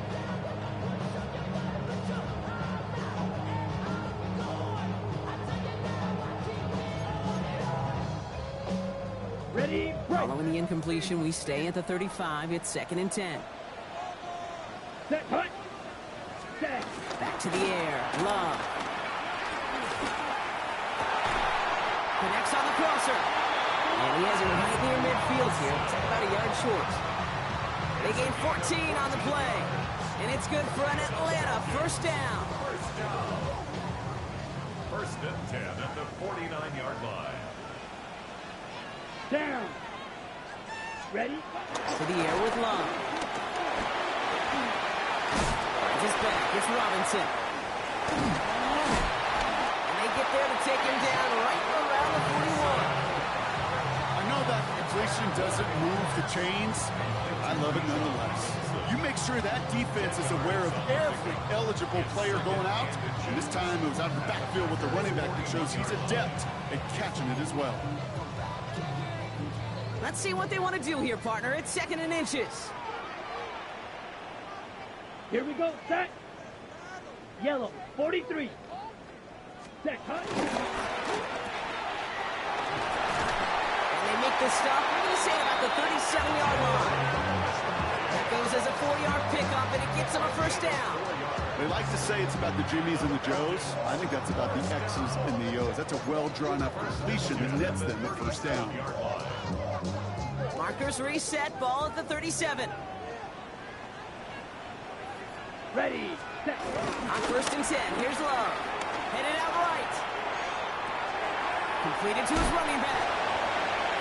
Ready, break. Following the incompletion, we stay at the 35. It's 2nd and 10. Set, cut. Set. Back to the air. Love. Connects on the crosser. And he has it right near midfield here. It's about a yard short. They gain 14 on the play. And it's good for an Atlanta first down. First down. 1st and 10 at the 49-yard line. Down. Ready? To the air with Love. Finds his back. It's Robinson. And they get there to take him down right around the 41. I know that completion doesn't move the chains. I love it nonetheless. You make sure that defense is aware of every eligible player going out. And this time it was out of the backfield with the running back that shows he's adept at catching it as well. Let's see what they want to do here, partner. It's 2nd and inches. Here we go. Set. Yellow. 43. Set. Cut. And they make the stop. What do you say about the 37-yard line? That goes as a 4-yard pickup, and it gets them a first down. They like to say it's about the Jimmies and the Joes. I think that's about the X's and the O's. That's a well-drawn-up completion that nets them the first down. Markers reset. Ball at the 37. Ready. Set. On 1st and 10, here's Love. Headed out right. Completed to his running back.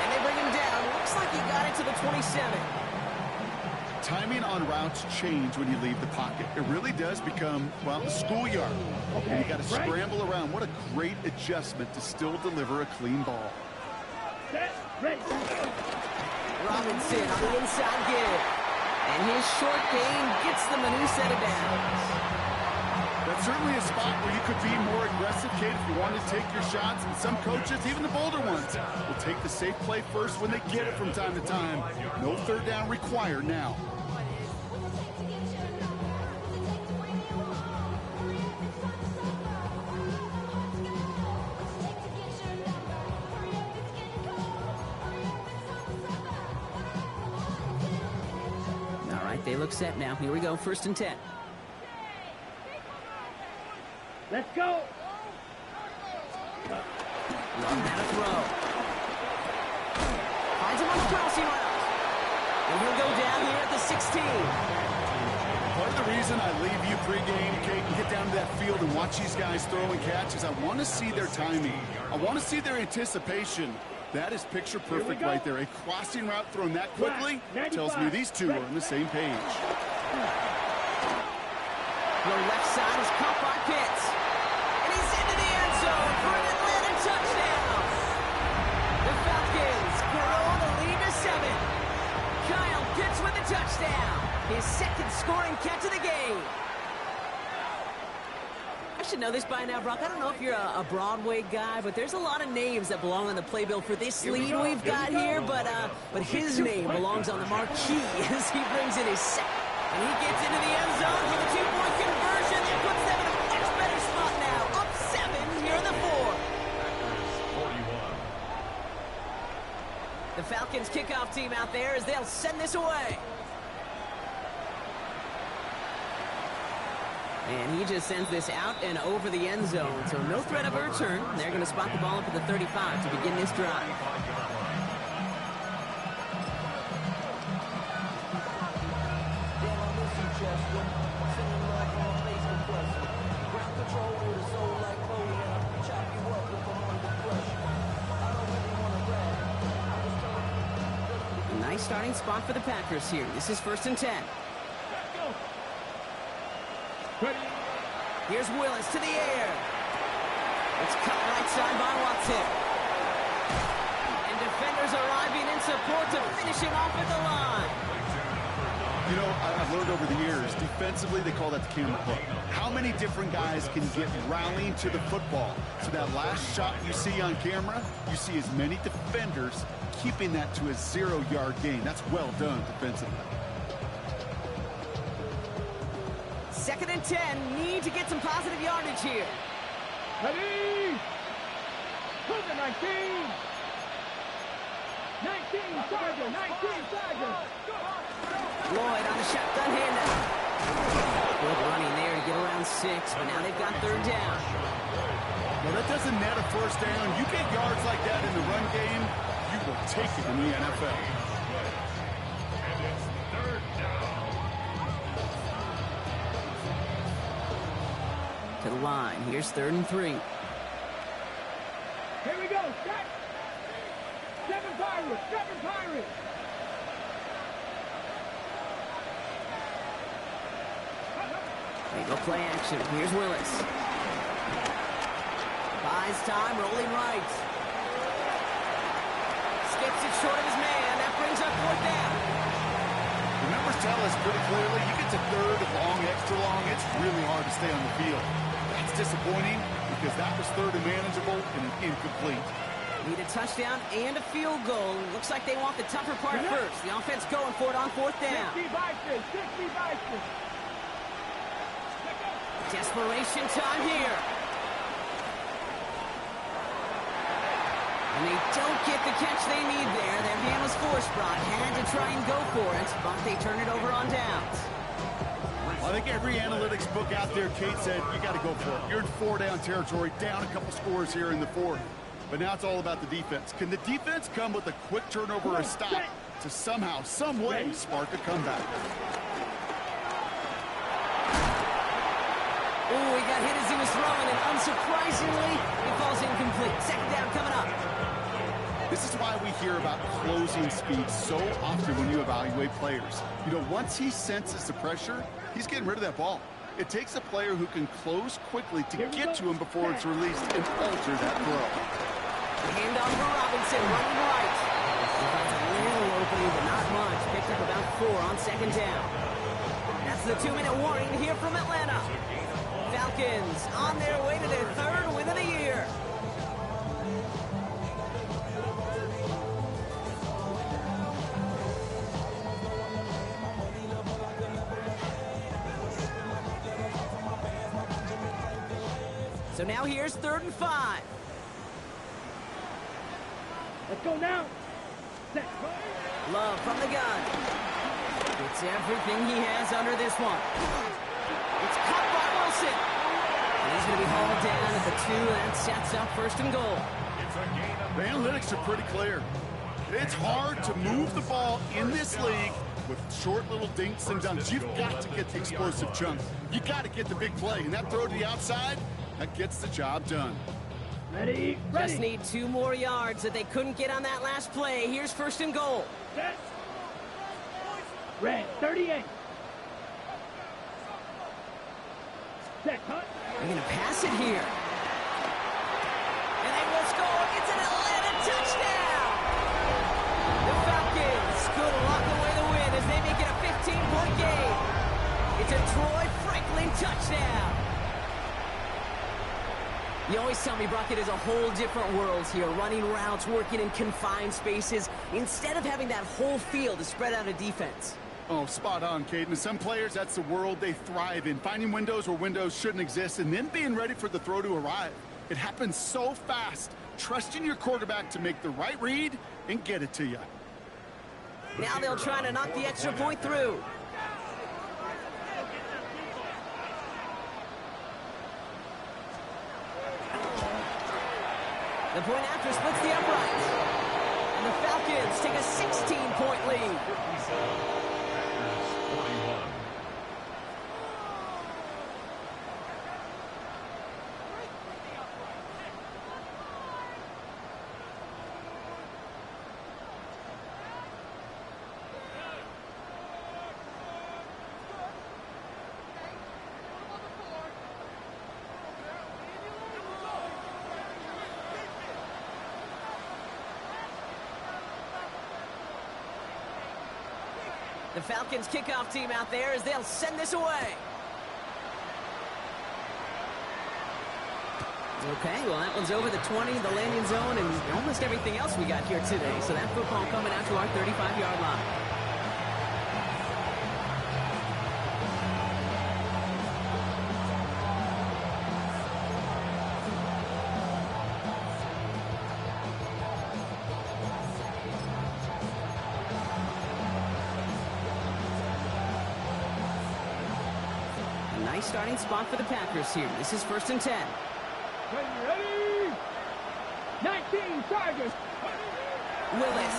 And they bring him down. Looks like he got it to the 27. Timing on routes change when you leave the pocket. It really does become, well, the schoolyard. And you got to scramble around. What a great adjustment to still deliver a clean ball. Set. Ready. Robinson on the inside give. And his short gain gets them a new set of downs. That's certainly a spot where you could be more aggressive, Kate, if you want to take your shots. And some coaches, even the bolder ones, will take the safe play first when they get it from time to time. No 3rd down required now. All right, they look set now. Here we go, 1st and 10. Let's go. Love had a throw. Finds him on the crossing route. And he'll go down here at the 16. Part of the reason I leave you pregame, Kate, and get down to that field and watch these guys throw and catch is I want to see their timing. I want to see their anticipation. That is picture perfect right there. A crossing route thrown that quickly tells me these two are on the same page. The left side is caught by Pitts. And he's into the end zone for an Atlanta touchdown. The Falcons grow the lead to 7. Kyle Pitts with the touchdown. His 2nd scoring catch of the game. I should know this by now, Brock. I don't know if you're a Broadway guy, but there's a lot of names that belong on the playbill for this lead we've got here. But his name belongs on the marquee as he brings in his 2nd. And he gets into the end zone for the 2-point conversion. That puts them in a much better spot now. Up 7 here in the 4th. 41. The Falcons kickoff team out there as they'll send this away. And he just sends this out and over the end zone. So no threat of a return. They're going to spot the ball up at the 35 to begin this drive. A nice starting spot for the Packers here. This is 1st and 10. Ready. Here's Willis to the air. It's cut right side by Watson. And defenders arriving in support to finish him off at the line. You know, I've learned over the years, defensively, they call that the camera hook. How many different guys can get rallying to the football? So that last shot you see on camera, you see as many defenders keeping that to a 0-yard gain. That's well done defensively. 2nd and 10, need to get some positive yardage here. Ready? To the 19. 19, Tiger, 19, Tiger. Lloyd on the shotgun handoff. Good running there to get around 6, but now they've got 3rd down. Well, that doesn't net a 1st down. You get yards like that in the run game, you will take it in the NFL. And it's 3rd down. To the line. Here's 3rd and 3. Here we go, set. 7 Pirates, 7 Pirates. They go play action. Here's Willis. Buys time, rolling right. Skips it short of his man. That brings up 4th down. The numbers tell us pretty clearly, you get to 3rd, long, extra long, it's really hard to stay on the field. That's disappointing because that was 3rd and manageable and an incomplete. Need a touchdown and a field goal. Looks like they want the tougher part first. The offense going for it on 4th down. 60 Bison, 60 Bison. Desperation time here. And they don't get the catch they need there. Their hand was forced. Brock had to try and go for it, but they turn it over on downs. Well, I think every analytics book out there, Kate said, you got to go for it. You're in 4-down territory, down a couple scores here in the 4th. But now it's all about the defense. Can the defense come with a quick turnover or a stop to somehow, some way, spark a comeback? Oh, he got hit as he was throwing, and unsurprisingly, it falls incomplete. 2nd down coming up. This is why we hear about closing speed so often when you evaluate players. You know, once he senses the pressure, he's getting rid of that ball. It takes a player who can close quickly to get to him before it's released and alter that throw. Handoff for Robinson, running right. That's a little opening, but not much. Picked up about 4 on 2nd down. That's the 2-minute warning here from Atlanta. Falcons on their way to their 3rd win of the year. So now here's 3rd and 5. Let's go now. Set. Love from the gun. It's everything he has under this one. It's caught by Wilson. And he's going to be hauled down at the 2, and that sets up 1st and goal. It's a gain of The analytics are pretty clear. It's hard to move the ball in this league with short little dinks and dunks. You've got to get the explosive chunks. You got to get the big play, and that throw to the outside, that gets the job done. Ready? Just need 2 more yards that they couldn't get on that last play. Here's 1st and goal. Set. Red, 38. Set, cut. They're going to pass it here. And they will score. It's an Atlanta touchdown. The Falcons could lock away the win as they make it a 15-point game. It's a Troy Franklin touchdown. You always tell me, Brock, it is a whole different world here. Running routes, working in confined spaces, instead of having that whole field to spread out a defense. Oh, spot on, Caden. Some players, that's the world they thrive in. Finding windows where windows shouldn't exist and then being ready for the throw to arrive. It happens so fast. Trusting your quarterback to make the right read and get it to you. Now they'll try to knock the extra point through. The point after splits the uprights. And the Falcons take a 16-point lead. 41. The Falcons kickoff team out there as they'll send this away. Okay, well, that one's over the 20, the landing zone, and almost everything else we got here today. So that football coming out to our 35-yard line. A nice starting spot for the Packers here. This is 1st and 10. Ready? 19 Chargers. Willis.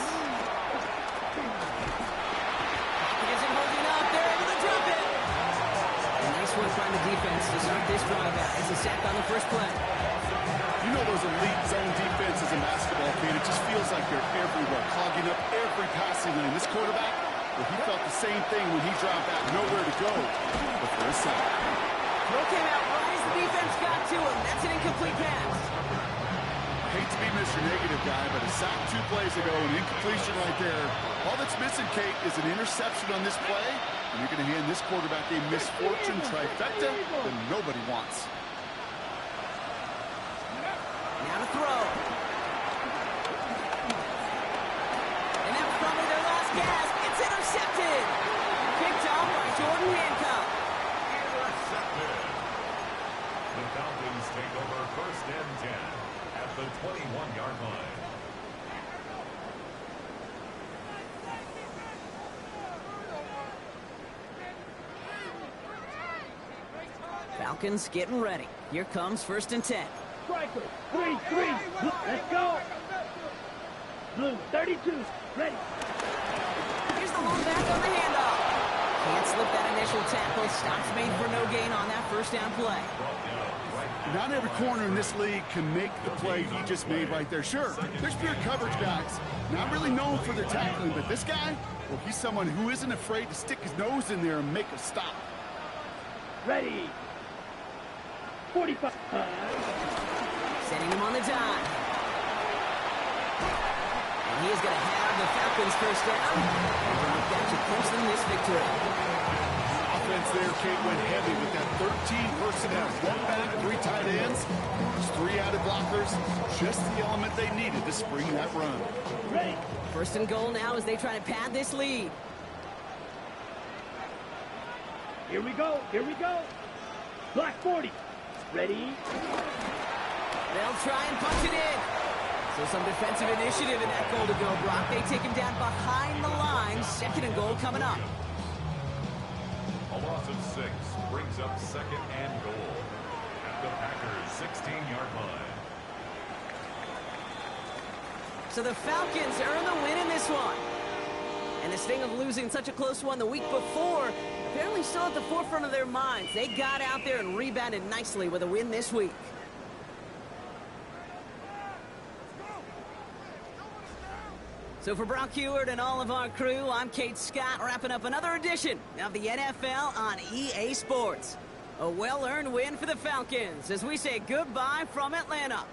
Isn't holding up. They're able to drop it. A nice work by the defense to start this drive out. It's a sack on the first play. You know those elite zone defenses in basketball, Kate, it just feels like they're everywhere, clogging up every passing lane. This quarterback, well, he felt the same thing when he dropped back, nowhere to go but for a sack. Throw came out right as the defense got to him. That's an incomplete pass. Hate to be Mr. Negative guy, but a sack 2 plays ago, an incompletion right there. All that's missing, Kate, is an interception on this play, and you're going to hand this quarterback a misfortune trifecta that nobody wants. Now to throw. And that was probably their last gasp. It's intercepted. Picked off by Jordan Hancock. Intercepted. The Falcons take over 1st and 10 at the 21-yard line. Falcons getting ready. Here comes 1st and 10. Striker. 3-3. Let's go. Blue 32. Ready. Here's the long back on the handoff. Can't slip that initial tackle. Stops made for no gain on that 1st down play. Not every corner in this league can make the play he just made right there. Sure, there's pure coverage guys, not really known for their tackling, but this guy, well, he's someone who isn't afraid to stick his nose in there and make a stop. Ready. 45. Setting him on the dime. And he is going to have the Falcons 1st down. And that should clinch them this victory. Offense there, Kate, went heavy with that 13 personnel. 1 back, 3 tight ends, there's 3 added blockers. Just the element they needed to spring that run. Ready. 1st and goal now as they try to pad this lead. Here we go. Here we go. Black 40. Ready. They'll try and punch it in. So some defensive initiative in that goal to go, Brock. They take him down behind the line. 2nd and goal coming up. A loss of 6 brings up 2nd and goal at the Packers' 16-yard line. So the Falcons earn the win in this one. And the sting of losing such a close one the week before apparently still at the forefront of their minds. They got out there and rebounded nicely with a win this week. So for Brock Huard and all of our crew, I'm Kate Scott, wrapping up another edition of the NFL on EA Sports. A well-earned win for the Falcons as we say goodbye from Atlanta.